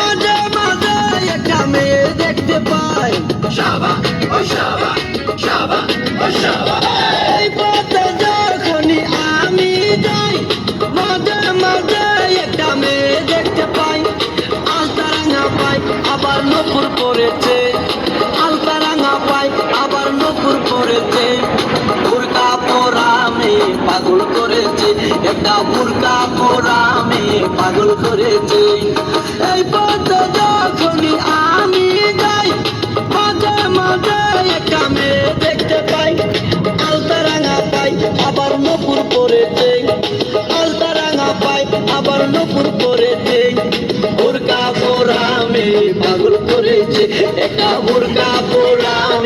মাঝে মাঝে একটা মেয়ে দেখতে পাই, এই পথে যখনই আমি যাই, মাঝে মাঝে একটা মেয়ে দেখতে পাই, আলতারাঙা পাই আবার নপুর পড়েছে, আলতারাঙা পাই আবার নপুর পড়েছে, বুরকা পরা মেয়ে পাগল করেছে, একটা বুরকা পরা মেয়ে পাগল করেছে। এই পথে যখনই আমি যাই, মাঝে মাঝে একটা মেয়ে দেখতে পাই, আলতারাঙা পাই আবার নপুর পড়েছে, আলতারাঙা পাই আবার নপুর পড়েছে, বুরকা পরা মেয়ে পাগল করেছে, একটা বুরকা